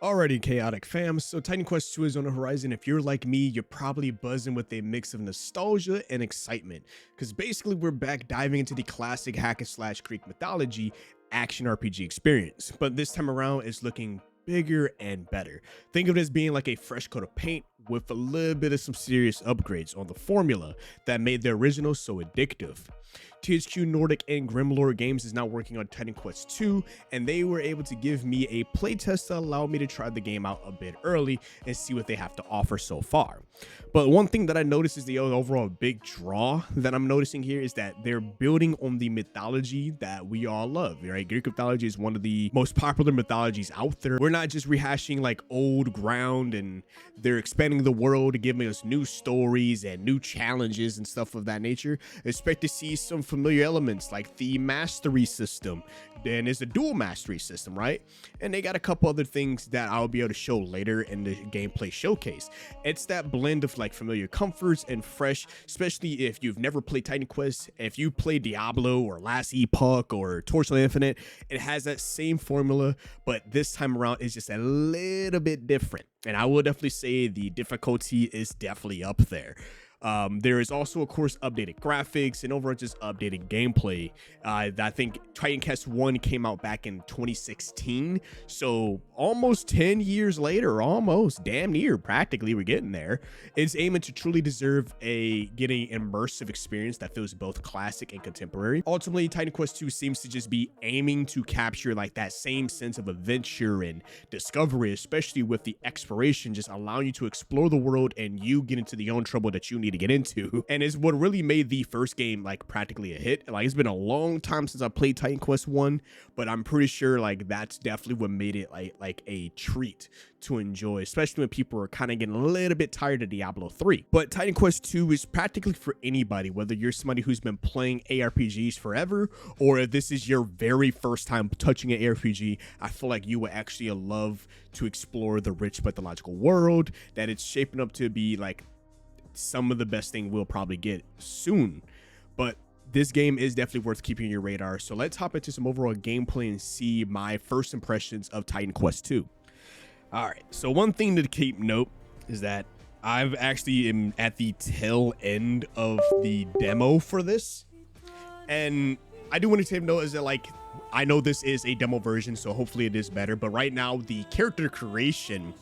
Alrighty, chaotic fam. So Titan Quest 2 is on the horizon. If you're like me, you're probably buzzing with a mix of nostalgia and excitement. Because basically we're back diving into the classic hack and slash Greek mythology action RPG experience. But this time around it's looking bigger and better. Think of it as being like a fresh coat of paint with a little bit of some serious upgrades on the formula that made the original so addictive. THQ Nordic and Grim Games is now working on Titan Quest 2, and they were able to give me a playtest to allow me to try the game out a bit early and see what they have to offer so far. But one thing that I noticed is the overall big draw that I'm noticing here is that they're building on the mythology that we all love, right? Greek mythology is one of the most popular mythologies out there. We're not just rehashing like old ground, and they're expanding the world, giving us new stories and new challenges and stuff of that nature. Expect to see some familiar elements like the mastery system. Then it's a dual mastery system, right? And they got a couple other things that I'll be able to show later in the gameplay showcase. It's that blend of like familiar comforts and fresh, especially if you've never played Titan Quest. If you play Diablo or Last Epoch or Torchlight Infinite, it has that same formula, but this time around it's just a little bit different. And I will definitely say the difficulty is definitely up there. There is also, of course, updated graphics and overall just updated gameplay. I think Titan Quest 1 came out back in 2016, so almost 10 years later, almost damn near, practically, we're getting there. It's aiming to truly deserve getting immersive experience that feels both classic and contemporary. Ultimately, Titan Quest 2 seems to just be aiming to capture like that same sense of adventure and discovery, especially with the exploration, just allowing you to explore the world and you get into the own trouble that you need to get into. And it's what really made the first game like practically a hit. Like, it's been a long time since I played Titan Quest 1, but I'm pretty sure like that's definitely what made it like a treat to enjoy, especially when people are kind of getting a little bit tired of Diablo 3. But Titan Quest 2 is practically for anybody, whether you're somebody who's been playing ARPGs forever or if this is your very first time touching an ARPG. I feel like you would actually love to explore the rich mythological world that it's shaping up to be. Like, some of the best thing we'll probably get soon, but this game is definitely worth keeping on your radar. So let's hop into some overall gameplay and see my first impressions of Titan Quest 2. All right, so one thing to keep note is that I've actually am at the tail end of the demo for this, and I do want to take note is that like I know this is a demo version, so hopefully it is better, but right now the character creation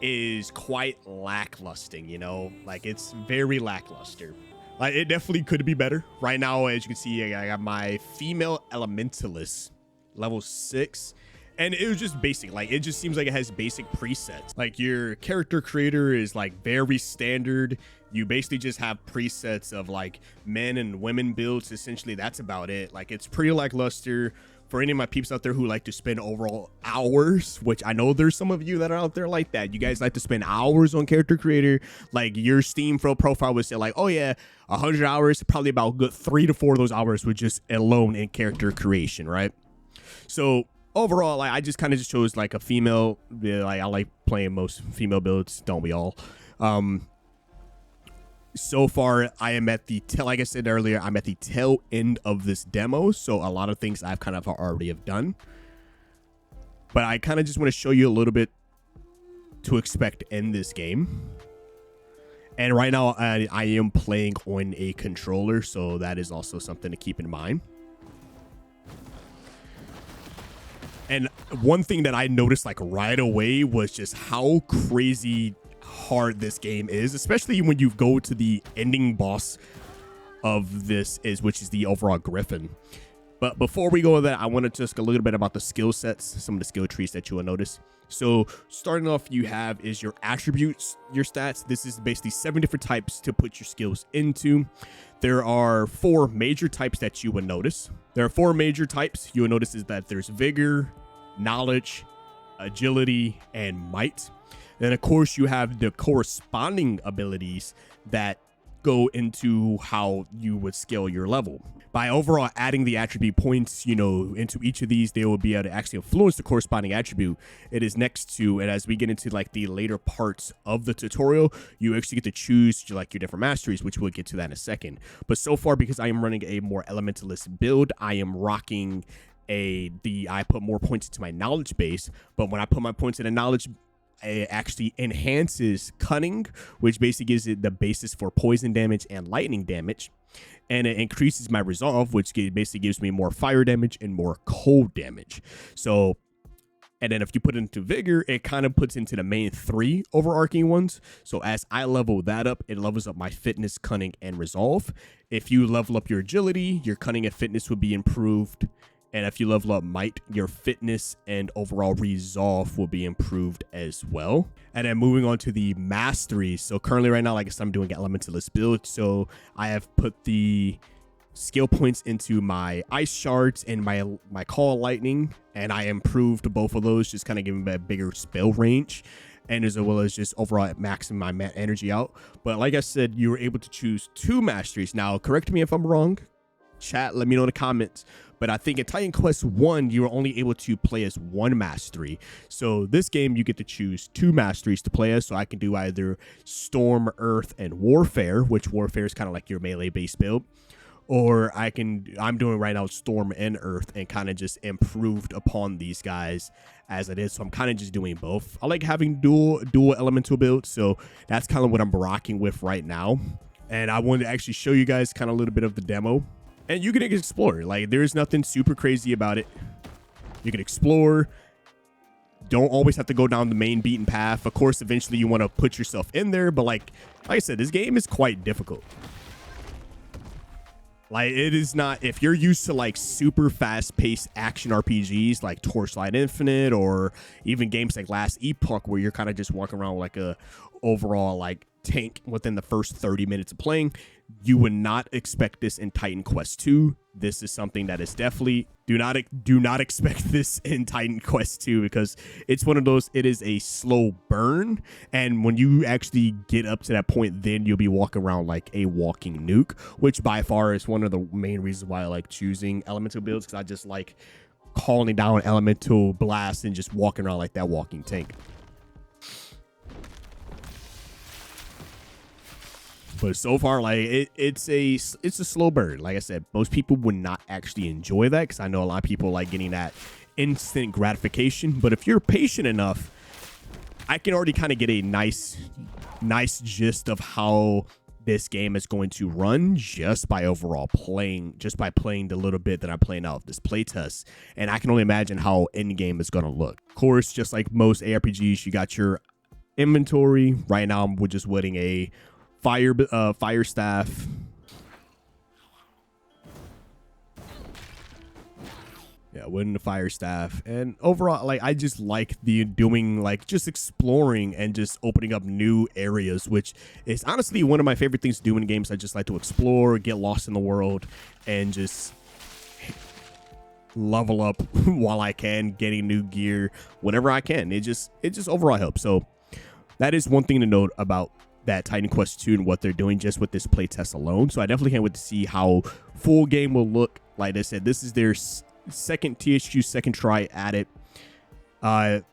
is quite lackluster, you know, like it's very lackluster. Like, it definitely could be better. Right now, as you can see, I got my female elementalist level 6, and it was just basic. Like, it just seems like it has basic presets. Like, your character creator is like very standard. You basically just have presets of like men and women builds. Essentially, that's about it. Like, it's pretty lackluster. For any of my peeps out there who like to spend overall hours, which I know there's some of you that are out there like that. You guys like to spend hours on character creator. Like, your Steam profile would say like, oh yeah, 100 hours, probably about good 3 to 4 of those hours were just alone in character creation, right? So overall, like, I just kind of just chose like a female. Like, I like playing most female builds, don't we all? So far, I am at the like I said earlier, I'm at the tail end of this demo, so a lot of things I've kind of already have done. But I kind of just want to show you a little bit to expect in this game. And right now, I am playing on a controller, so that is also something to keep in mind. And one thing that I noticed like right away was just how crazy hard this game is, especially when you go to the ending boss of this, which is the overall Griffin. But before we go to that, I want to talk a little bit about the skill sets, some of the skill trees that you will notice. So starting off, you have is your attributes, your stats. This is basically 7 different types to put your skills into. There are 4 major types that you would notice. There are 4 major types you will notice is that there's vigor, knowledge, agility, and might. Then, of course, you have the corresponding abilities that go into how you would scale your level. By overall adding the attribute points, you know, into each of these, they will be able to actually influence the corresponding attribute it is next to. And as we get into like the later parts of the tutorial, you actually get to choose like your different masteries, which we'll get to that in a second. But so far, because I am running a more elementalist build, I am rocking I put more points into my knowledge base, but when I put my points in a knowledge, it actually enhances cunning, which basically gives it the basis for poison damage and lightning damage, and it increases my resolve, which basically gives me more fire damage and more cold damage. So, and then if you put it into vigor, it kind of puts into the main 3 overarching ones. So as I level that up, it levels up my fitness, cunning, and resolve. If you level up your agility, your cunning and fitness will be improved. And if you level up might, your fitness and overall resolve will be improved as well. And then moving on to the mastery. So currently right now, like I said, I'm doing elementalist build. So I have put the skill points into my ice shards and my call lightning, and I improved both of those, just kind of giving me a bigger spell range, and as well as just overall maxing my energy out. But like I said, you were able to choose 2 masteries. Now correct me if I'm wrong, chat, let me know in the comments, but I think in Titan Quest 1 you were only able to play as 1 mastery. So this game you get to choose 2 masteries to play as. So I can do either Storm, Earth, and Warfare, which Warfare is kind of like your melee based build, or I'm doing right now Storm and Earth, and kind of just improved upon these guys as it is. So I'm kind of just doing both. I like having dual elemental builds, so that's kind of what I'm rocking with right now. And I wanted to actually show you guys kind of a little bit of the demo, and you can explore. Like, there's nothing super crazy about it. You can explore. Don't always have to go down the main beaten path. Of course, eventually you want to put yourself in there, but like I said, this game is quite difficult. Like, it is not, if you're used to like super fast-paced action RPGs like Torchlight Infinite, or even games like Last Epoch, where you're kind of just walking around like a overall like tank within the first 30 minutes of playing, you would not expect this in Titan Quest 2. This is something that is definitely, do not expect this in Titan Quest 2, because it's one of those, it is a slow burn, and when you actually get up to that point, then you'll be walking around like a walking nuke, which by far is one of the main reasons why I like choosing elemental builds, because I just like calling down elemental blasts and just walking around like that walking tank. But so far, like, it's a slow burn. Like I said, most people would not actually enjoy that, because I know a lot of people like getting that instant gratification. But if you're patient enough, I can already kind of get a nice gist of how this game is going to run just by playing the little bit that I'm playing out of this playtest. And I can only imagine how end game is going to look. Of course, just like most ARPGs, you got your inventory. Right now, we're just wielding a fire staff. Yeah, wielding the fire staff. And overall, like, I just like doing like just exploring and just opening up new areas, which is honestly one of my favorite things to do in games. I just like to explore, get lost in the world, and just level up while I can, getting new gear whenever I can. It just overall helps. So that is one thing to note about that Titan Quest 2 and what they're doing just with this playtest alone. So I definitely can't wait to see how full game will look. Like I said, this is their second THQ second try at it. Titan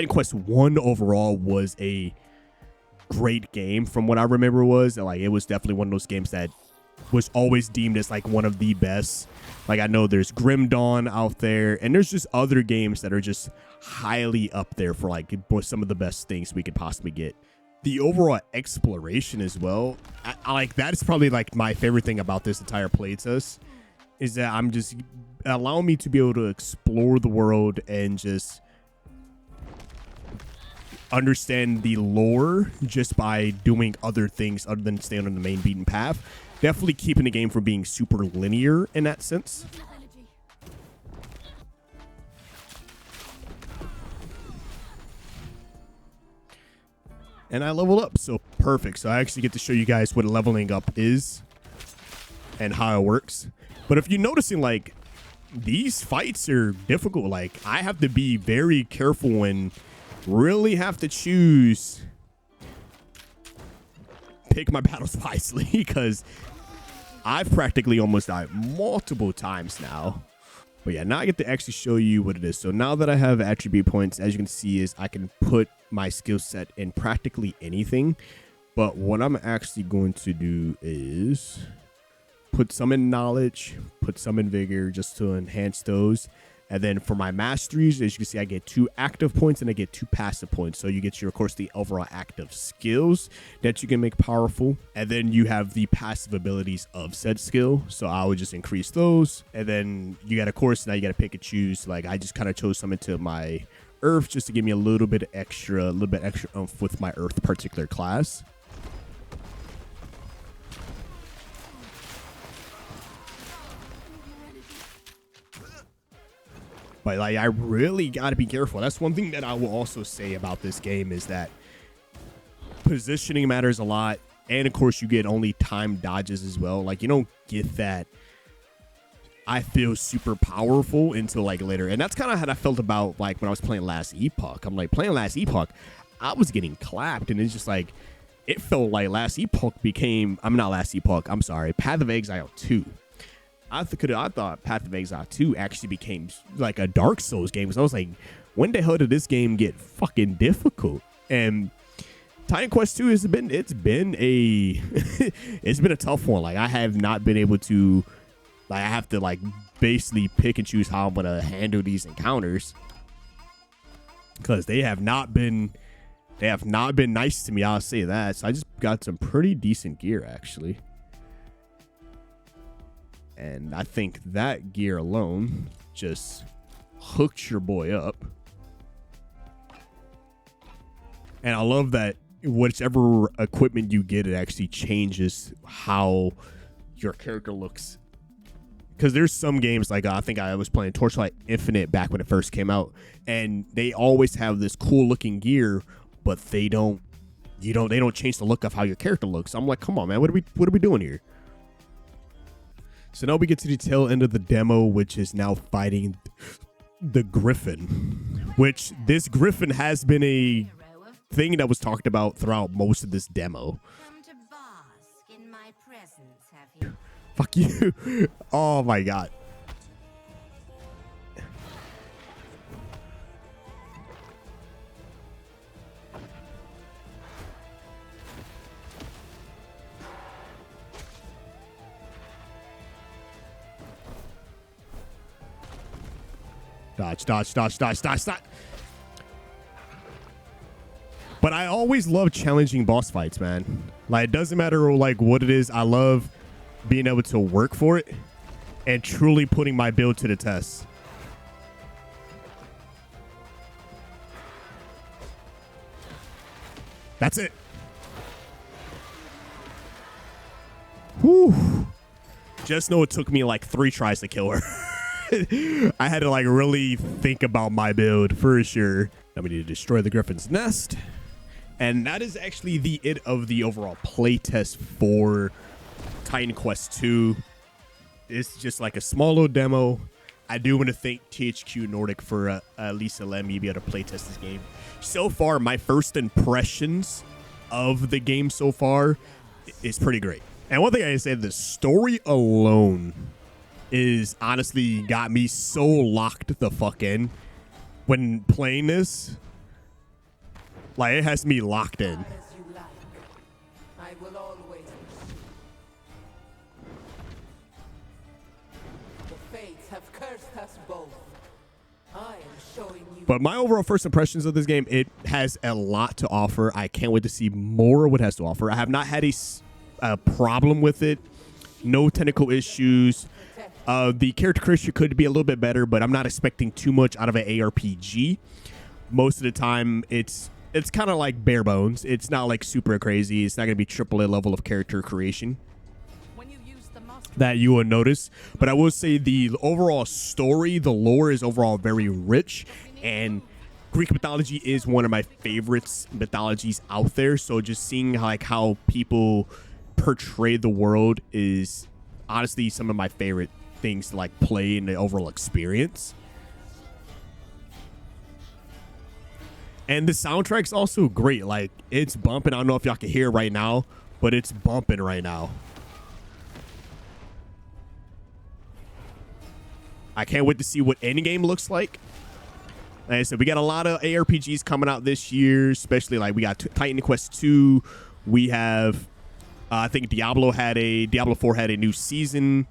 Quest 1 overall was a great game from what I remember. It was definitely one of those games that was always deemed as like one of the best. Like, I know there's Grim Dawn out there, and there's just other games that are just highly up there for like some of the best things we could possibly get. The overall exploration as well, I like that is probably like my favorite thing about this entire playtest, is that I'm just allowing me to be able to explore the world and just understand the lore just by doing other things other than staying on the main beaten path. Definitely keeping the game from being super linear in that sense. And I leveled up, so perfect. So I actually get to show you guys what leveling up is and how it works. But if you're noticing, like, these fights are difficult. Like, I have to be very careful and really have to pick my battles wisely, because I've practically almost died multiple times now. But yeah, now I get to actually show you what it is. So now that I have attribute points, as you can see, is I can put my skill set in practically anything. But what I'm actually going to do is put some in knowledge, put some in vigor just to enhance those. And then for my masteries, as you can see, I get 2 active points and I get 2 passive points. So you get your, of course, the overall active skills that you can make powerful. And then you have the passive abilities of said skill. So I would just increase those. And then you got, of course, now you got to pick and choose. Like I just kind of chose some into my earth just to give me a little bit extra oomph with my earth particular class. But like, I really got to be careful. That's one thing that I will also say about this game is that positioning matters a lot. And of course, you get only time dodges as well. Like you don't get that I feel super powerful until like later. And that's kind of how I felt about like when I was playing Last Epoch. I'm like playing Last Epoch, I was getting clapped. And it's just like, it felt like Last Epoch became, I'm not Last Epoch, I'm sorry, Path of Exile 2. I thought Path of Exile 2 actually became like a Dark Souls game. So I was like, when the hell did this game get fucking difficult? And Titan Quest 2 it's been a it's been a tough one. Like I have not been able to, like I have to like basically pick and choose how I'm gonna handle these encounters because they have not been nice to me. I'll say that. So I just got some pretty decent gear actually. And I think that gear alone just hooks your boy up. And I love that whichever equipment you get, it actually changes how your character looks. Because there's some games like I think I was playing Torchlight Infinite back when it first came out, and they always have this cool looking gear, but they don't change the look of how your character looks. I'm like, come on, man, what are we doing here? So now we get to the tail end of the demo, which is now fighting the Griffin, which this Griffin has been a thing that was talked about throughout most of this demo. Come to bask in my presence, have you? Fuck you. Oh my god. Dodge. But I always love challenging boss fights, man. Like, it doesn't matter like what it is. I love being able to work for it and truly putting my build to the test. That's it. Whew. Just know it took me like 3 tries to kill her. I had to like really think about my build for sure. Now we need to destroy the Griffin's nest. And that is actually the it of the overall playtest for Titan Quest 2. It's just like a small little demo. I do want to thank THQ Nordic for at least letting me be able to playtest this game. So far, my first impressions of the game so far is pretty great. And one thing I say, the story alone is honestly got me so locked the fuck in when playing this. Like, it has me locked in. I will always pursue. The fates have cursed us both. I am showing you. But my overall first impressions of this game, it has a lot to offer. I can't wait to see more of what it has to offer. I have not had a problem with it. No technical issues. The character creation could be a little bit better, but I'm not expecting too much out of an ARPG. Most of the time, it's kind of like bare bones. It's not like super crazy. It's not going to be AAA level of character creation that you will notice. But I will say the overall story, the lore is overall very rich, and Greek mythology is one of my favorite mythologies out there. So just seeing how people portray the world is honestly some of my favorite things to like play in the overall experience. And the soundtrack's also great. Like, it's bumping. I don't know if y'all can hear it right now, but it's bumping right now. I can't wait to see what Endgame looks like. Like I said, we got a lot of ARPGs coming out this year, especially like we got Titan Quest 2. We have I think Diablo 4 had a new season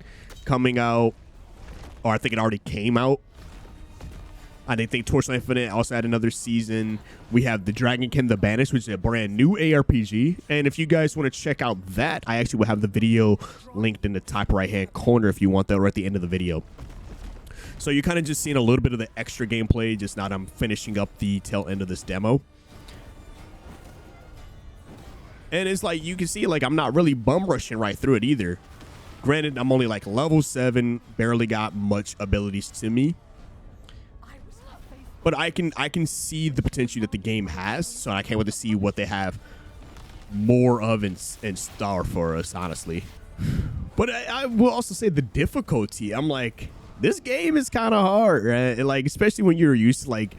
coming out, or I think it already came out. I think Torchlight Infinite also had another season. We have the Dragonkin the Banished, which is a brand new ARPG. And if you guys want to check out that, I actually will have the video linked in the top right-hand corner if you want that, or at the end of the video. So you're kind of just seeing a little bit of the extra gameplay, just now that I'm finishing up the tail end of this demo. And it's like, you can see, like, I'm not really bum rushing right through it either. Granted, I'm only like level 7, barely got much abilities to me. But I can see the potential that the game has, so I can't wait to see what they have more of in store for us, honestly. But I will also say the difficulty. I'm like, this game is kind of hard, right? Like, especially when you're used to like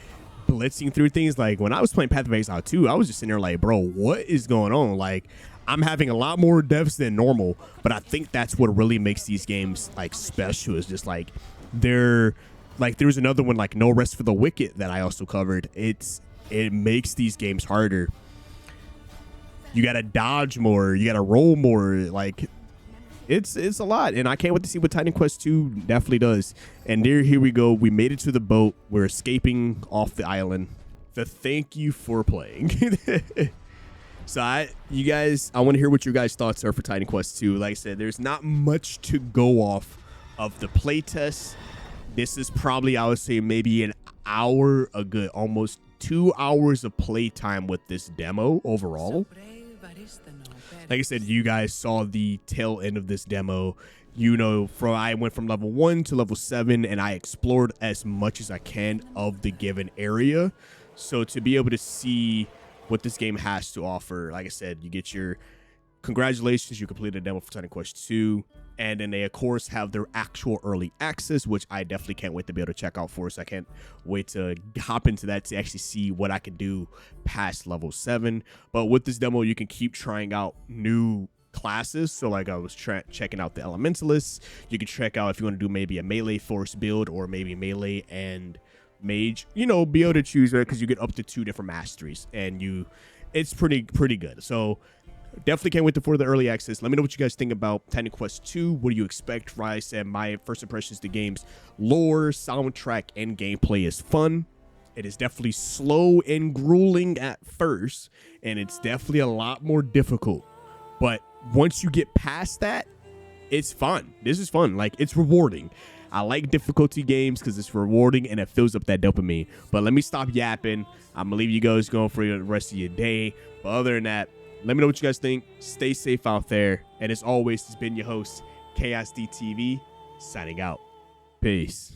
blitzing through things. Like when I was playing Path of Exile 2, I was just sitting there like, bro, what is going on? Like, I'm having a lot more deaths than normal, but I think that's what really makes these games like special. Is just like they're like, there's another one like No Rest for the Wicked that I also covered. It makes these games harder. You gotta dodge more, you gotta roll more. Like, it's a lot, and I can't wait to see what Titan Quest 2 definitely does. And here we go. We made it to the boat. We're escaping off the island. Thank you for playing. So I want to hear what your guys' thoughts are for Titan Quest 2. Like I said, there's not much to go off of the playtest. This is probably, I would say, maybe an hour, a good almost 2 hours of playtime with this demo overall. Like I said, you guys saw the tail end of this demo. You know, I went from level 1 to level 7, and I explored as much as I can of the given area. So to be able to see what this game has to offer, like I said, you get your congratulations, you completed a demo for Titan Quest 2. And then they, of course, have their actual early access, which I definitely can't wait to be able to check out for. So I can't wait to hop into that to actually see what I can do past level 7. But with this demo, you can keep trying out new classes. So like I was checking out the Elementalists. You can check out if you want to do maybe a melee force build, or maybe melee and mage. You know, be able to choose, right? Because you get up to 2 different masteries, and it's pretty good. So definitely can't wait for the early access. Let me know what you guys think about Titan Quest 2. What do you expect? Rise and my first impressions, the game's lore, soundtrack, and gameplay is fun. It is definitely slow and grueling at first, and it's definitely a lot more difficult. But once you get past that, it's fun. This is fun. Like, it's rewarding. I like difficulty games because it's rewarding and it fills up that dopamine. But let me stop yapping. I'm gonna leave you guys going for the rest of your day. But other than that, let me know what you guys think. Stay safe out there. And as always, it's been your host, KSD TV, signing out. Peace.